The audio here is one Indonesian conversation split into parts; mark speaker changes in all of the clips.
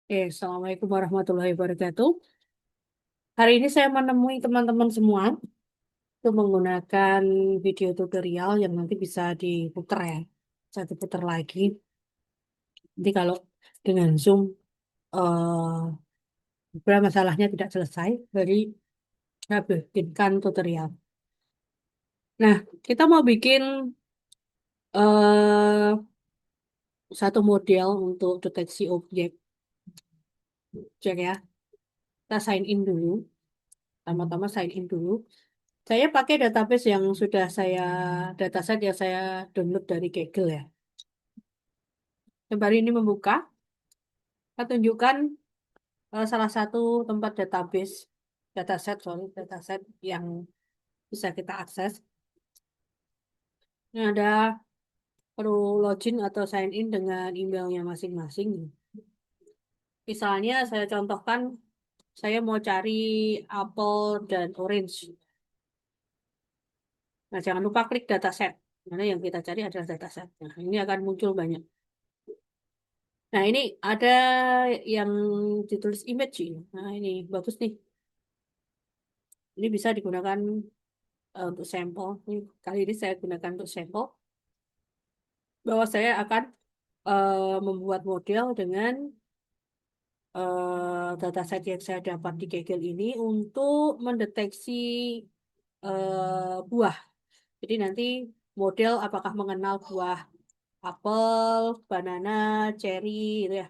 Speaker 1: Assalamualaikum warahmatullahi wabarakatuh. Hari ini saya menemui teman-teman semua untuk menggunakan video tutorial yang nanti bisa diputar ya. Bisa diputar lagi. Nanti kalau dengan Zoom beberapa masalahnya tidak selesai, jadi saya bikinkan tutorial. Nah, kita mau bikin eh, satu model untuk deteksi objek. Cek ya. Kita sign in dulu. Pertama-tama sign in dulu. Saya pakai database yang sudah dataset yang saya download dari Google ya. Baru ini membuka, saya tunjukkan salah satu tempat dataset yang bisa kita akses. Ini ada perlu login atau sign in dengan emailnya masing-masing. Misalnya saya contohkan, saya mau cari apel dan orange. Nah, jangan lupa klik dataset. Karena yang kita cari adalah dataset. Nah, ini akan muncul banyak. Nah, ini ada yang ditulis image ini. Nah, ini bagus nih. Ini bisa digunakan untuk sampel. Ini, kali ini saya gunakan untuk sampel. Bahwa saya akan membuat model dengan dataset yang saya dapat di Kaggle ini untuk mendeteksi buah. Jadi nanti model apakah mengenal buah apel, banana, cherry, gitu ya.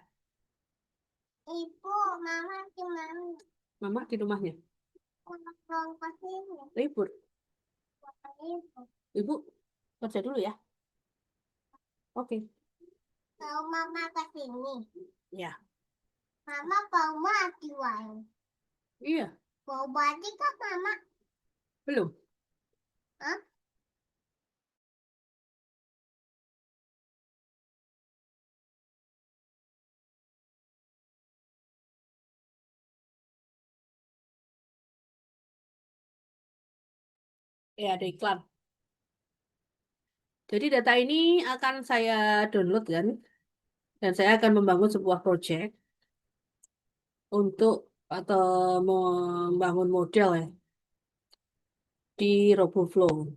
Speaker 2: Ibu, mama gimana?
Speaker 1: Mama di rumahnya.
Speaker 2: Mau ke sini.
Speaker 1: Libur.
Speaker 2: Ibu,
Speaker 1: Ibu kerja dulu ya. Oke.
Speaker 2: mau mama ke sini.
Speaker 1: Ya.
Speaker 2: Mama mau mati wae.
Speaker 1: Iya.
Speaker 2: Mau mati kok mama?
Speaker 1: Belum.
Speaker 2: Hah?
Speaker 1: Ya, ada iklan. Jadi data ini akan saya download kan, dan saya akan membangun sebuah project untuk atau membangun model ya di RoboFlow.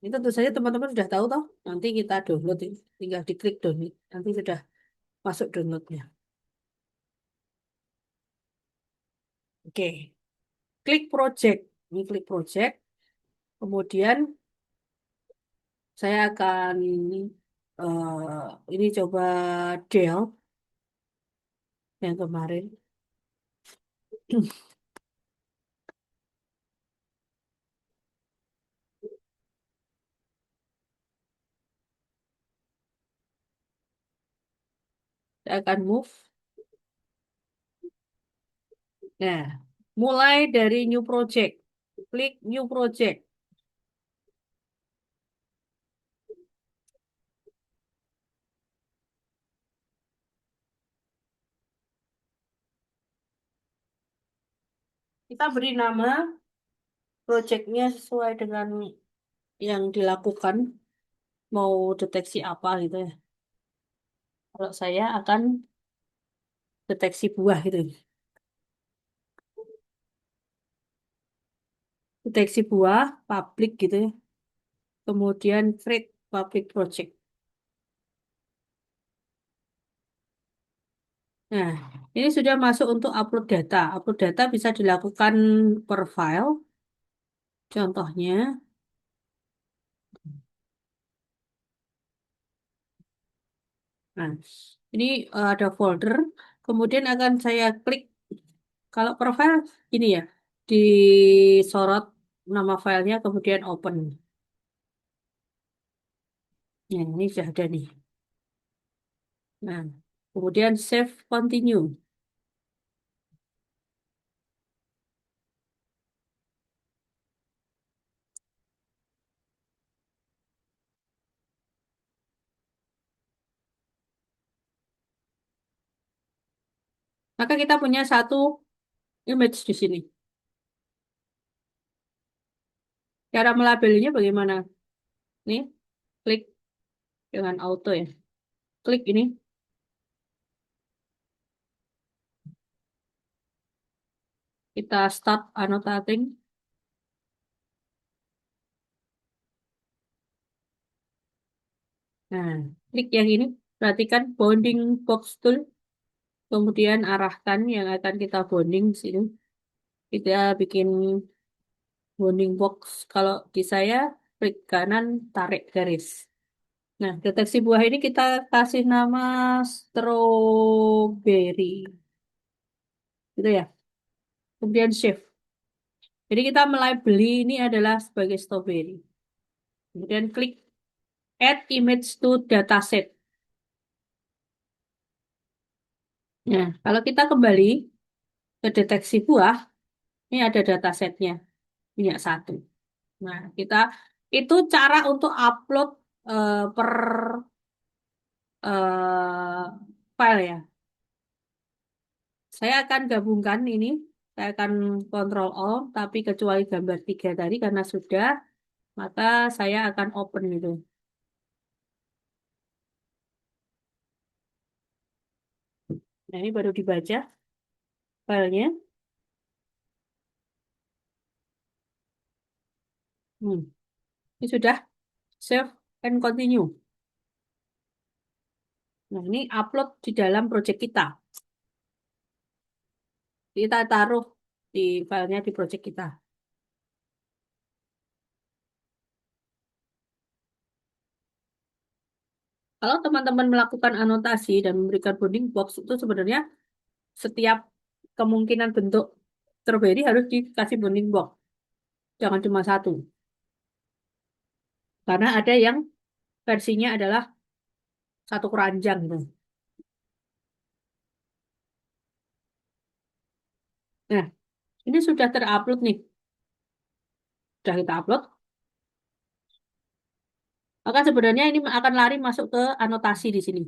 Speaker 1: Ini tentu saja teman-teman sudah tahu toh. Nanti kita download ini. Tinggal diklik download. Nanti sudah masuk downloadnya. Oke. Klik project. Ini klik project. Kemudian saya akan ini coba Dell yang kemarin. Saya akan move. Nah, mulai dari new project. Klik new project. Kita beri nama projectnya sesuai dengan yang dilakukan. Mau deteksi apa gitu ya. Kalau saya akan deteksi buah gitu. Deteksi buah, public gitu ya. Kemudian create public project. Nah, ini sudah masuk untuk upload data. Upload data bisa dilakukan per file. Contohnya, nah, ini ada folder. Kemudian akan saya klik. Kalau per file, ini ya, disorot nama filenya, kemudian open. Nah, ini sudah ada nih. Nah, kemudian save continue. Maka kita punya satu image di sini. Cara melabelinya bagaimana? Nih, klik dengan auto ya. Klik ini. Kita start annotating. Nah, klik yang ini. Perhatikan bounding box tool. Kemudian arahkan yang akan kita bounding sini. Kita bikin bounding box. Kalau di saya, klik kanan, tarik garis. Nah, deteksi buah ini kita kasih nama strawberry. Gitu ya. Kemudian shift. Jadi kita melabeli ini adalah sebagai strawberry. Kemudian klik add image to dataset. Nah, kalau kita kembali ke deteksi buah, ini ada datasetnya, minyak satu. Nah, kita itu cara untuk upload per file ya. Saya akan gabungkan ini, saya akan Ctrl O, tapi kecuali gambar 3 tadi karena sudah, maka saya akan open itu. Nah, ini baru dibaca filenya. Hmm, ini sudah save and continue. Nah, ini upload di dalam project kita. Kita taruh di filenya di project kita. Kalau teman-teman melakukan anotasi dan memberikan bounding box itu sebenarnya setiap kemungkinan bentuk strawberry harus dikasih bounding box. Jangan cuma satu. Karena ada yang versinya adalah satu keranjang gitu. Nah, ini sudah terupload nih. Sudah kita upload. Maka sebenarnya ini akan lari masuk ke anotasi di sini.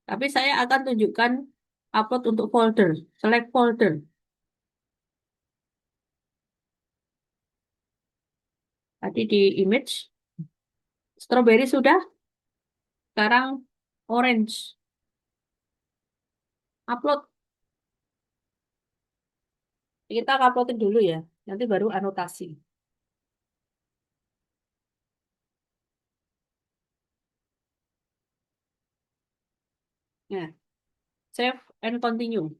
Speaker 1: Tapi saya akan tunjukkan upload untuk folder. Select folder. Tadi di image. Strawberry sudah. Sekarang orange. Upload. Kita uploadin dulu ya. Nanti baru anotasi. Nah, save and continue.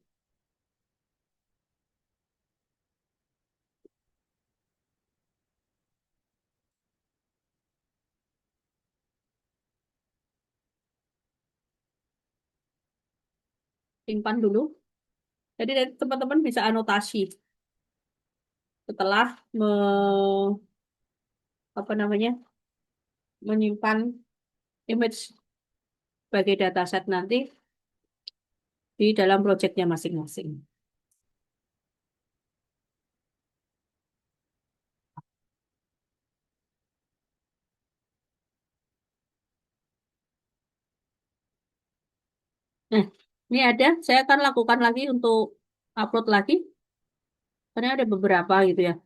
Speaker 1: Simpan dulu. Jadi nanti teman-teman bisa anotasi setelah apa namanya menyimpan image sebagai dataset nanti di dalam projectnya masing-masing. Nah, ini ada. Saya akan lakukan lagi untuk upload lagi. Karena ada beberapa gitu ya.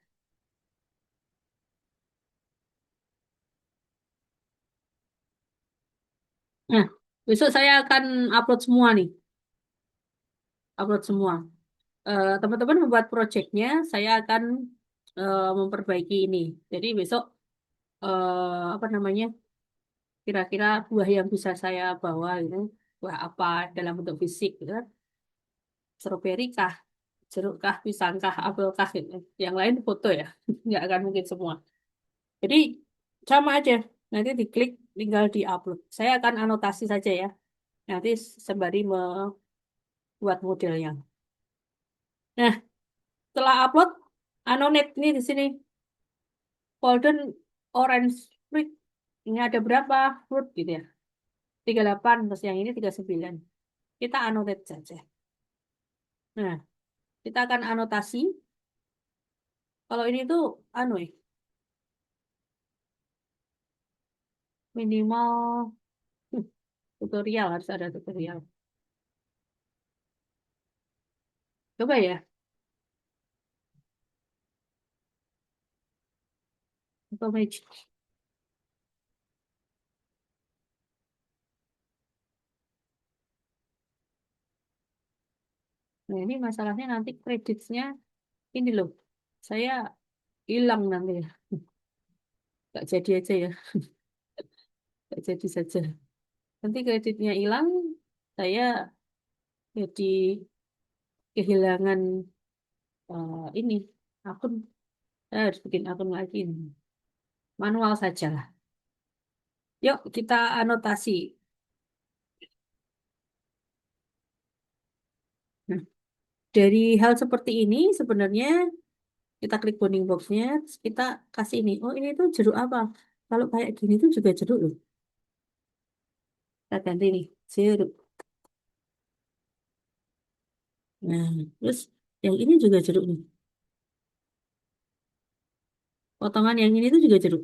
Speaker 1: Nah, besok saya akan upload semua nih. Upload semua. Teman-teman membuat projectnya, saya akan memperbaiki ini. Jadi besok apa namanya? Kira-kira buah yang bisa saya bawa itu buah apa dalam bentuk fisik gitu kan? Stroberi kah, jeruk kah, pisang kah, apel kah gitu. Yang lain foto ya, nggak akan mungkin semua. Jadi sama aja, nanti diklik tinggal di-upload. Saya akan anotasi saja ya, nanti sembari membuat modelnya. Nah, setelah upload, anonet ini di sini golden orange fruit. Ini ada berapa fruit gitu ya? 38, terus yang ini 39. Kita anotet saja. Nah, kita akan anotasi. Kalau ini tuh anu ya, minimal tutorial harus ada tutorial. Coba ya, atau magic. Nah, ini masalahnya nanti kreditnya Ini loh, saya hilang nanti ya. Nggak jadi aja ya, nggak jadi saja. Nanti kreditnya hilang, saya jadi kehilangan ini akun. Saya harus bikin akun lagi. Manual saja lah. Yuk kita anotasi. Nah, dari hal seperti ini sebenarnya kita klik bounding boxnya, terus kita kasih ini. Oh ini tuh jeruk apa? Kalau kayak gini tuh juga jeruk loh. Kita ganti nih, jeruk. Nah, terus yang ini juga jeruk nih. Potongan yang ini tuh juga jeruk.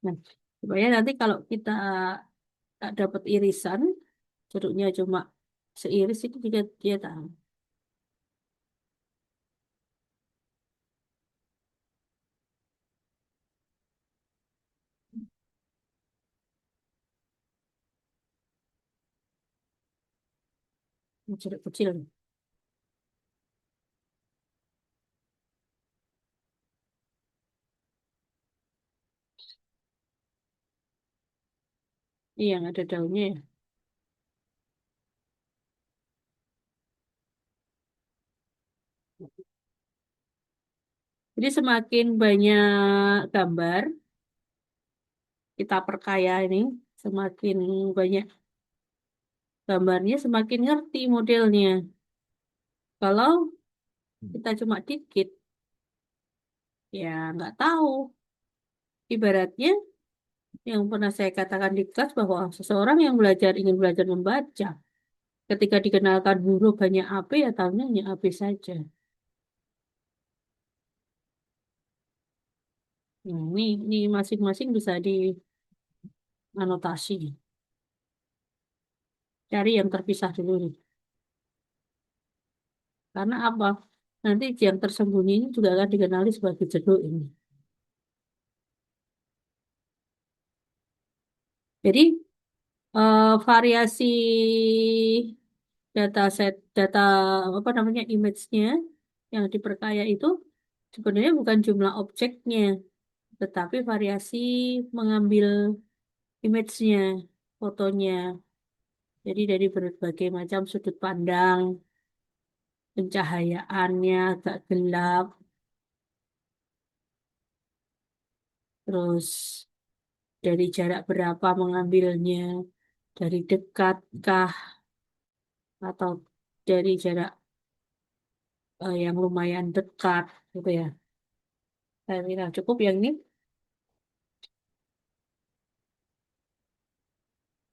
Speaker 1: Nah, supaya nanti kalau kita tak dapat irisan, jeruknya cuma seiris itu juga dia tahu. Jeruk kecil. Iya, yang ada daunnya ya. Jadi semakin banyak gambar kita perkaya ini, semakin banyak gambarnya, semakin ngerti modelnya. Kalau kita cuma dikit, ya nggak tahu. Ibaratnya yang pernah saya katakan di kelas bahwa seseorang yang ingin belajar membaca, ketika dikenalkan huruf hanya AP, ya tahunya hanya AP saja. Nah, ini masing-masing bisa dianotasi. Cari yang terpisah dulu nih. Karena apa? Nanti yang tersembunyi ini juga akan dikenali sebagai jeduk ini. Jadi variasi data apa namanya image-nya yang diperkaya itu sebenarnya bukan jumlah objeknya, tetapi variasi mengambil image-nya, fotonya. Jadi dari berbagai macam sudut pandang, pencahayaannya agak gelap, terus dari jarak berapa mengambilnya, dari dekat kah atau dari jarak yang lumayan dekat, gitu ya. Saya kira cukup yang ini.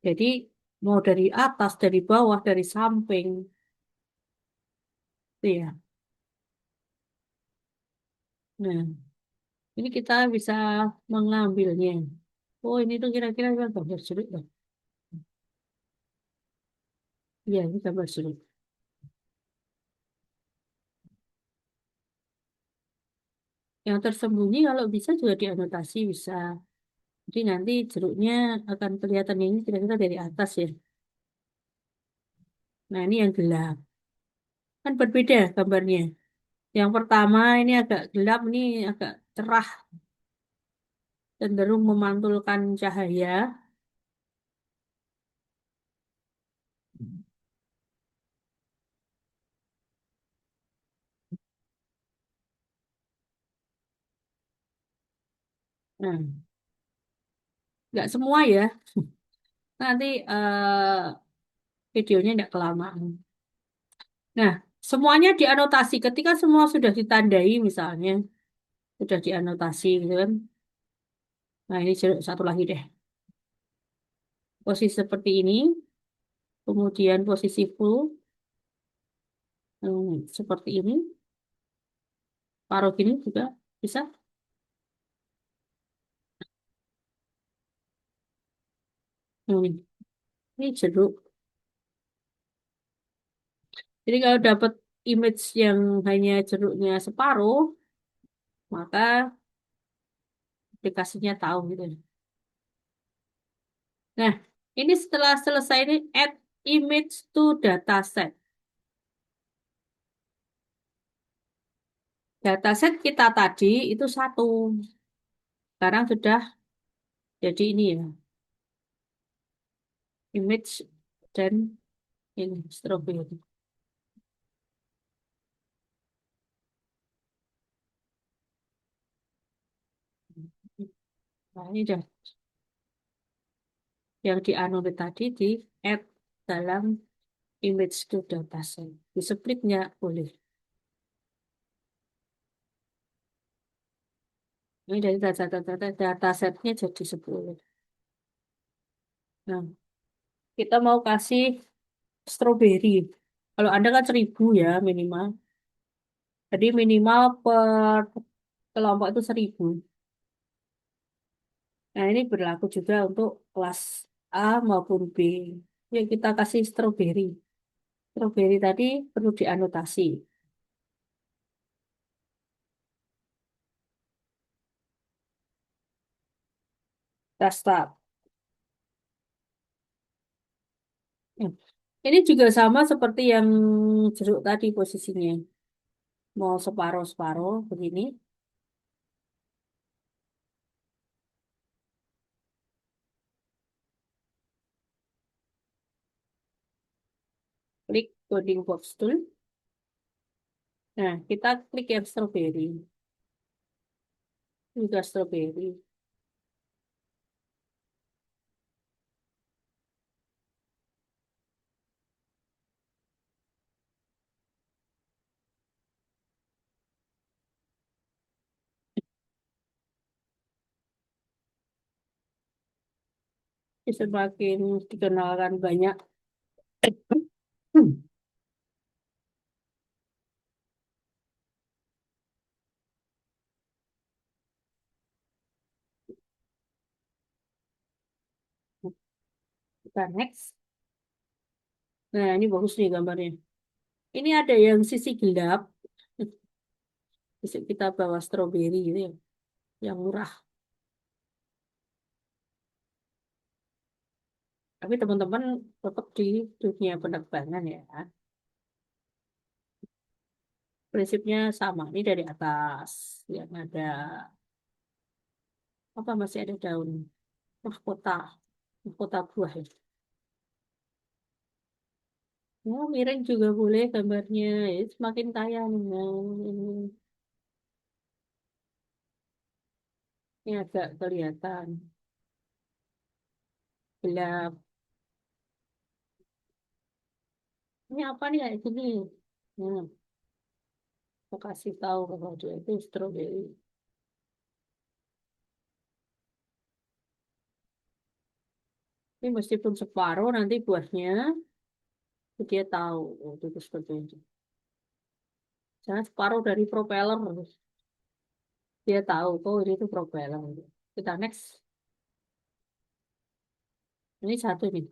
Speaker 1: Jadi mau dari atas, dari bawah, dari samping, itu ya. Nah, ini kita bisa mengambilnya. Oh, ini tuh kira-kira gambar jeruk ya. Iya, ini gambar jeruk. Yang tersembunyi kalau bisa juga dianotasi bisa. Jadi nanti jeruknya akan kelihatan ini kira-kira dari atas ya. Nah, ini yang gelap. Kan berbeda gambarnya. Yang pertama ini agak gelap, ini agak cerah, cenderung memantulkan cahaya. Nah, nggak semua ya. Nanti videonya nggak kelamaan. Nah, semuanya dianotasi. Ketika semua sudah ditandai misalnya, sudah dianotasi gitu kan. Nah, ini satu lagi deh. Posisi seperti ini, kemudian posisi full, seperti ini. Paruh gini juga bisa. Ini jeruk. Jadi kalau dapat image yang hanya jeruknya separuh, maka aplikasinya tahu gitu. Nah, ini setelah selesai ini add image to dataset. Dataset kita tadi itu satu. Sekarang sudah jadi ini ya, image dan ini strawberry. Nah, ini dah yang dianulir tadi di add dalam image to dataset. Di splitnya boleh. Ini dari datasetnya jadi 10. Nah, kita mau kasih stroberi. Kalau Anda kan 1.000 ya minimal. Jadi minimal per kelompok itu 1.000. Nah, ini berlaku juga untuk kelas A maupun B. Yuk kita kasih stroberi. Stroberi tadi perlu dianotasi. Kita start. Hmm. Ini juga sama seperti yang jeruk tadi posisinya. Mau separuh-separuh begini. Klik bounding box tool. Nah, kita klik yang stroberi. Juga stroberi. Semakin dikenalkan banyak. Hmm. Kita next. Nah, ini bagus nih gambarnya. Ini ada yang sisi gelap. Bisa kita bawa stroberi gitu ya, yang murah. Tapi teman-teman tetap di dunia penerbangan ya. Prinsipnya sama. Ini dari atas. Yang ada, apa masih ada daun. Mahkota. Mahkota buah ya. Oh, miring juga boleh gambarnya. Ya, semakin kaya nih. Nah, ini agak kelihatan gelap. Ini apa nih kayak gini? Nah, aku kasih tahu kalau dia itu stroberi. Ini meskipun separuh nanti buahnya dia tahu oh, itu seperti itu. Jangan separuh dari propeller. Dia tahu oh ini itu propeller. Kita next. Ini satu nih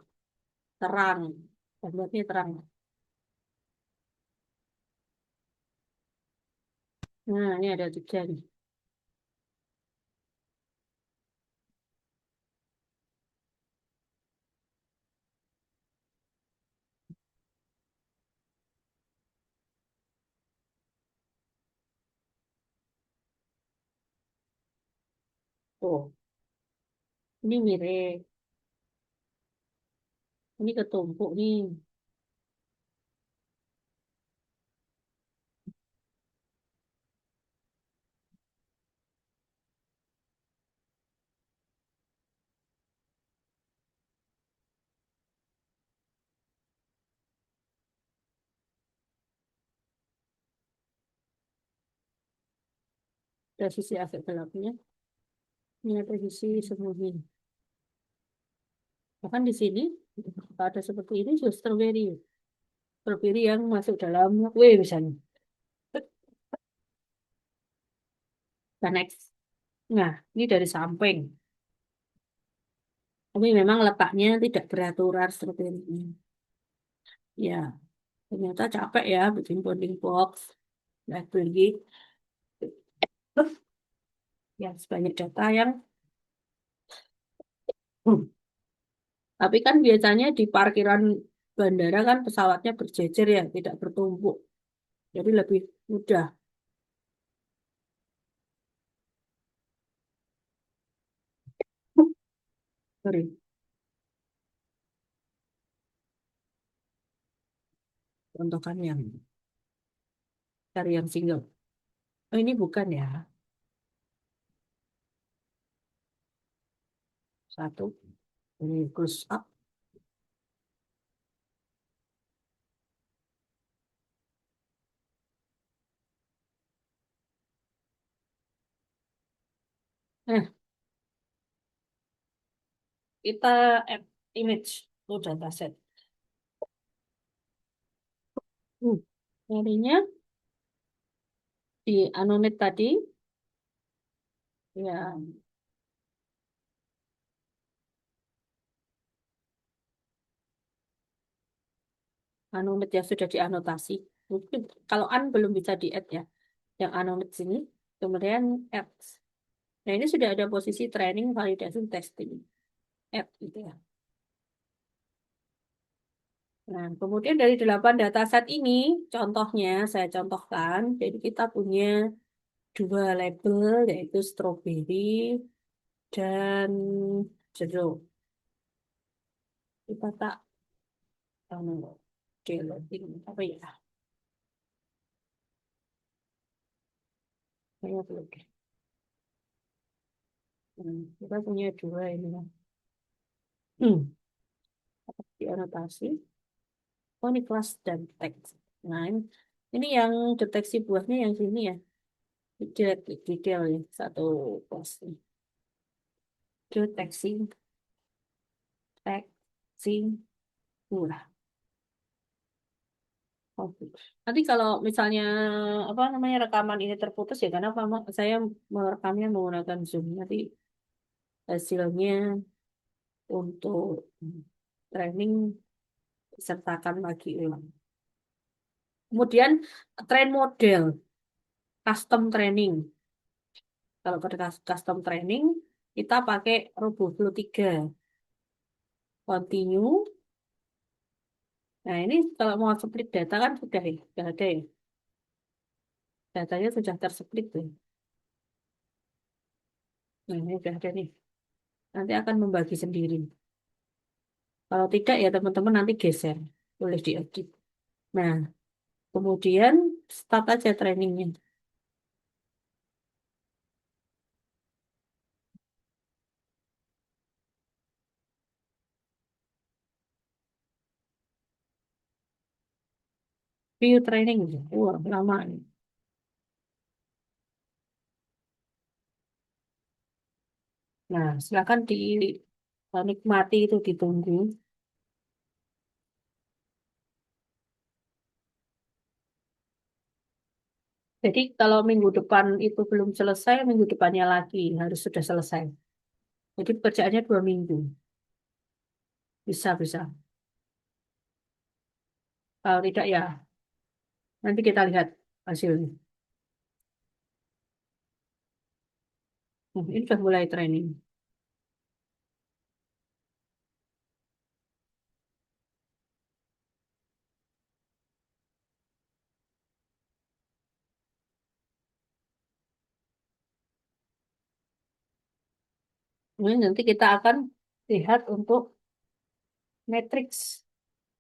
Speaker 1: terang. Gambarnya terang. Nah ini ada tiga nih. Oh ini mirip. Ini ketumpuk nih. Ada sisi agak gelapnya. Ini ada sisi semuanya. Bahkan di sini kalau ada seperti ini justru stroberi. Stroberi yang masuk dalam kue misalnya. Nah, next. Nah, ini dari samping. Tapi memang letaknya tidak beraturan stroberinya. Ya, ternyata capek ya bikin bounding box. Nah, beli yang sebanyak data yang Tapi kan biasanya di parkiran bandara kan pesawatnya berjejer ya, tidak bertumpuk. Jadi lebih mudah. Sorry, contohkan yang cari yang single. Oh, ini bukan ya. Satu, ini close up. Nah, kita add image to dataset. Hmm. Nyarinya di Anonet tadi, ya Anonet yang sudah dianotasi. Mungkin kalau an belum bisa di-add ya, yang Anonet sini, kemudian add. Nah, ini sudah ada posisi training, validation, testing. Add gitu ya. Nah, kemudian dari 8 dataset ini, contohnya saya contohkan, jadi kita punya dua label, yaitu strawberry dan jeruk. Kita tak downloading apa ya? Kayaknya belum deh. Kita punya dua ini. Hmm, di anotasi. Oh, ini kelas dan teks. Nah, ini yang deteksi buahnya yang sini ya. Detail, detail ya, satu kelas. Deteksi, teksi, buah. Oke. Nanti kalau misalnya apa namanya rekaman ini terputus ya karena saya merekamnya menggunakan Zoom. Nanti hasilnya untuk training sertakan lagi ulang. Kemudian train model, custom training. Kalau pada custom training kita pakai RoboFlow 3. Continue. Nah, ini kalau mau split data kan sudah ya, sudah ada ya. Datanya sudah tersplit tuh. Nah, ini sudah ada nih. Nanti akan membagi sendiri. Kalau tidak ya teman-teman nanti geser. Boleh diedit. Nah, kemudian start aja trainingnya. View training. Wah, lama nih. Nah, silakan dinikmati itu ditunggu. Jadi kalau minggu depan itu belum selesai, minggu depannya lagi harus sudah selesai. Jadi pekerjaannya 2 minggu. Bisa, bisa. Kalau tidak ya nanti kita lihat hasilnya. Ini sudah mulai training. Ini nanti kita akan lihat untuk matrix.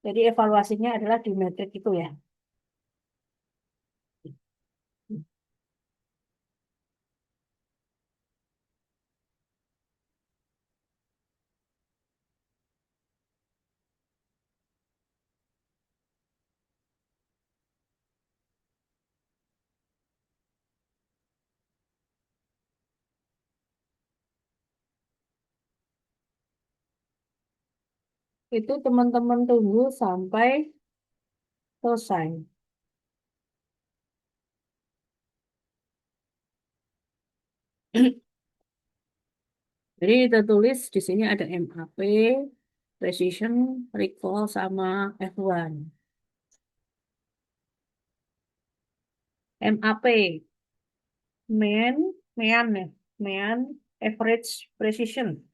Speaker 1: Jadi evaluasinya adalah di matrix itu ya. Itu teman-teman tunggu sampai selesai. Jadi kita tulis di sini ada MAP, precision, recall, sama F1. MAP, mean ya, mean average precision.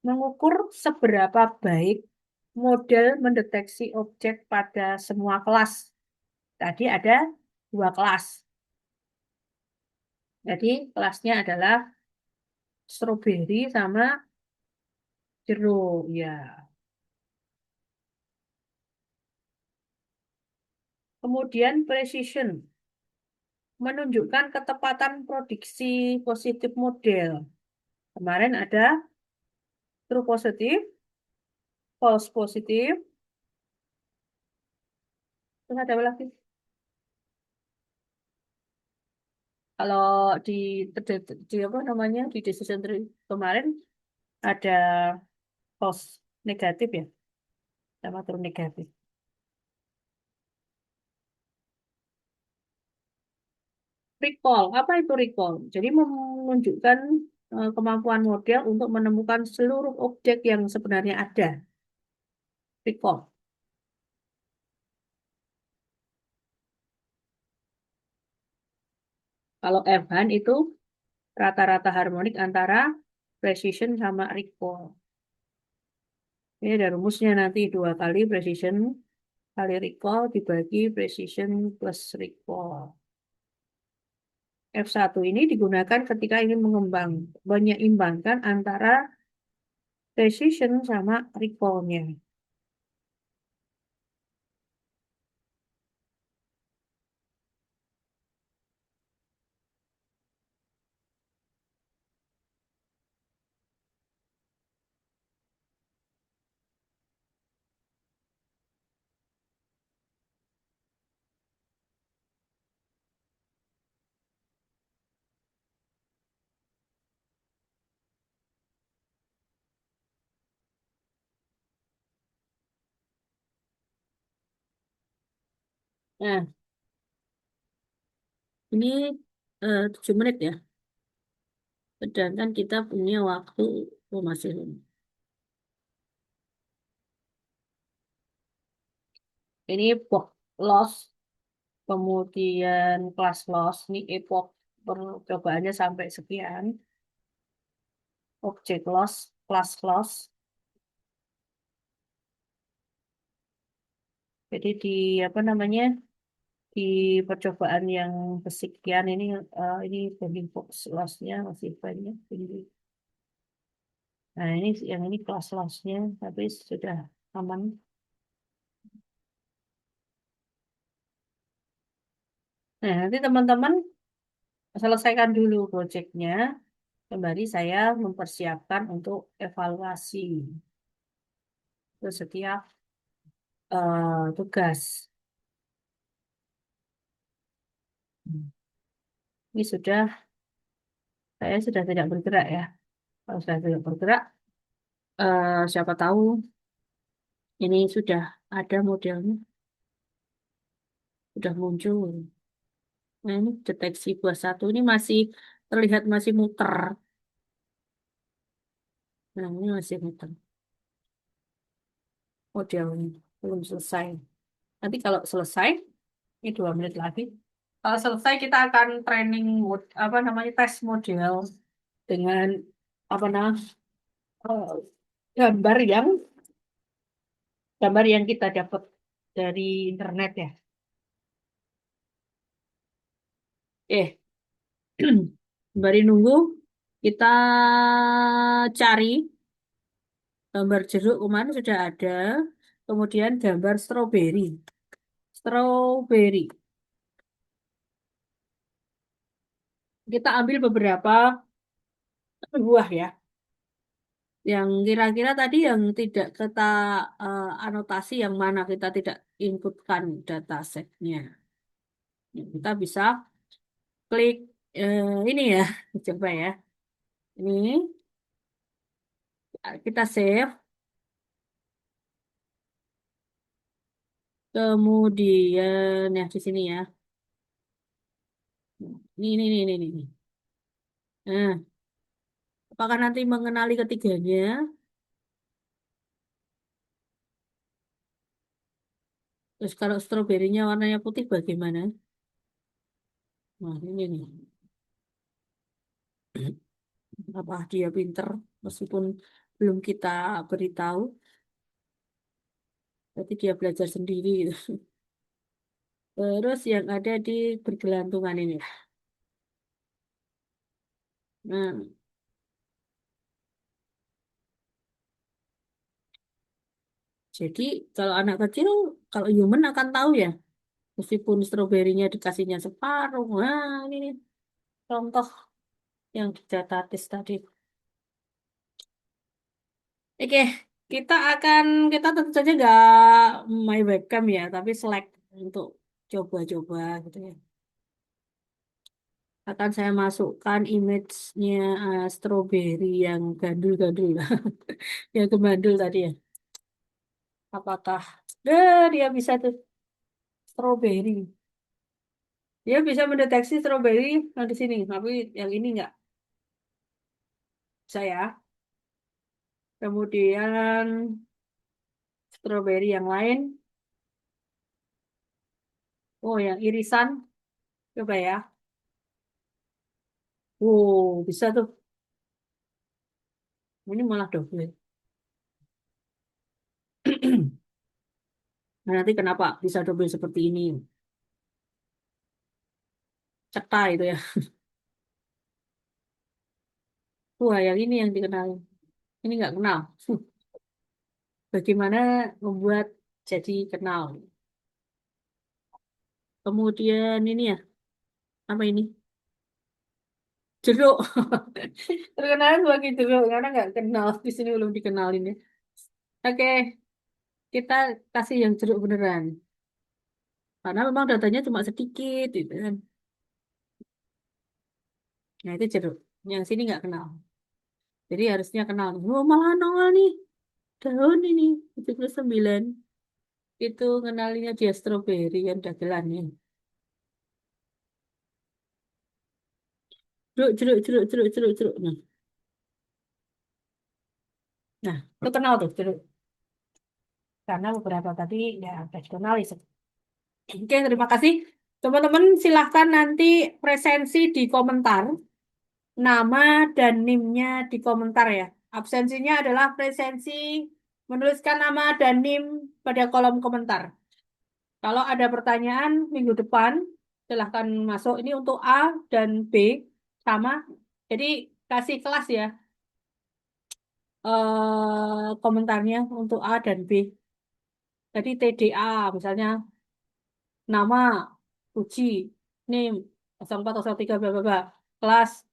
Speaker 1: mengukur seberapa baik model mendeteksi objek pada semua kelas. Tadi ada dua kelas. Jadi kelasnya adalah stroberi sama jeruk. Ya. Kemudian precision menunjukkan ketepatan prediksi positif model. Kemarin ada true positif, false positif, terus ada apa lagi? Kalau di, di apa namanya di decision tree kemarin ada false negatif ya, sama true negatif. Recall, apa itu recall? Jadi menunjukkan kemampuan model untuk menemukan seluruh objek yang sebenarnya ada. Recall. Kalau Evan itu rata-rata harmonik antara precision sama recall. Ini ada rumusnya nanti dua kali precision kali recall dibagi precision plus recall. F1 ini digunakan ketika ingin menyeimbangkan antara precision sama recall-nya. Nah, ini 7 menit ya. Sedangkan kita punya waktu masih lama. Ini box loss, kemudian class loss. Ini epoch percobaannya sampai sekian. Object loss, class loss. Jadi di apa namanya di percobaan yang kesekian ini banding box lossnya masih banyak tinggi. Nah ini yang ini class lossnya tapi sudah aman. Nah nanti teman-teman selesaikan dulu proyeknya. Kembali saya mempersiapkan untuk evaluasi ke setiap tugas. Ini saya sudah tidak bergerak ya. Kalau sudah tidak bergerak, siapa tahu ini sudah ada modelnya, sudah muncul. Nah, ini deteksi buah satu ini masih terlihat masih muter. Nah, ini masih muter modelnya, belum selesai. Nanti kalau selesai, ini 2 menit lagi. Kalau selesai kita akan training apa namanya tes model dengan apa eh, gambar yang gambar yang kita dapat dari internet ya. Eh, Sembari nunggu kita cari gambar jeruk kemarin sudah ada, kemudian gambar stroberi. Stroberi. Kita ambil beberapa buah ya. Yang kira-kira tadi yang tidak kita anotasi yang mana kita tidak inputkan datasetnya. Ya, kita bisa klik ini ya, coba ya. Ini kita save, kemudian ya di sini ya. Ini. Nah, apakah nanti mengenali ketiganya? Terus kalau stroberinya warnanya putih bagaimana? Nah, ini nih. Apa dia pinter meskipun belum kita beritahu. Berarti dia belajar sendiri gitu. Terus yang ada di bergelantungan ini. Nah, jadi kalau anak kecil, kalau human akan tahu ya, meskipun stroberinya dikasihnya separuh. Nah, ini nih, contoh yang di datatis tadi. Oke, kita akan, kita tentu saja nggak my webcam ya, tapi Slack untuk coba-coba gitu ya. Akan saya masukkan image-nya strawberry yang gandul-gandul, yang gemandul tadi ya. Apakah dia bisa tuh strawberry? Dia bisa mendeteksi strawberry yang di sini, tapi yang ini nggak saya. Kemudian strawberry yang lain, oh yang irisan, coba ya. Oh, bisa tuh. Ini malah double. Nah, nanti kenapa bisa double seperti ini? Cetai itu ya. Wah, yang ini yang dikenal. Ini nggak kenal. Bagaimana membuat jadi kenal? Kemudian ini ya, apa ini? Jeruk. Terkenal sebagai jeruk karena nggak kenal. Di sini belum dikenalin ya. Oke, kita kasih yang jeruk beneran. Karena memang datanya cuma sedikit gitu kan. Nah, itu jeruk. Yang sini nggak kenal. Jadi harusnya kenal. Oh, malah nongol nih. Daun ini. 79. Itu kenalinya dia stroberi yang dagelannya. Jeruk, jeruk, jeruk, jeruk, jeruk, jeruk. Nah, itu kenal tuh jeruk. Karena beberapa tadi ya udah dikenali. Oke, terima kasih. Teman-teman silahkan nanti presensi di komentar. Nama dan NIM-nya di komentar ya. Absensinya adalah presensi menuliskan nama dan NIM pada kolom komentar. Kalau ada pertanyaan minggu depan, silahkan masuk. Ini untuk A dan B sama. Jadi kasih kelas ya komentarnya untuk A dan B. Jadi TDA misalnya nama, uji, NIM 0403 bla bla bla. Kelas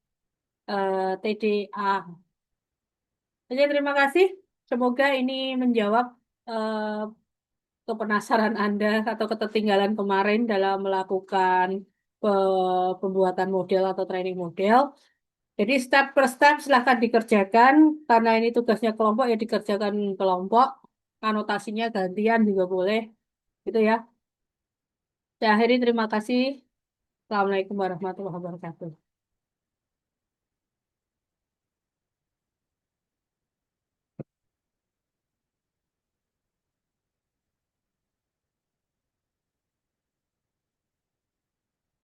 Speaker 1: TDA. Oke, terima kasih. Semoga ini menjawab eh, kepenasaran Anda atau ketertinggalan kemarin dalam melakukan pembuatan model atau training model. Jadi step per step silahkan dikerjakan. Karena ini tugasnya kelompok ya dikerjakan kelompok. Anotasinya gantian juga boleh. Gitu ya. Saya akhiri terima kasih. Assalamualaikum warahmatullahi wabarakatuh.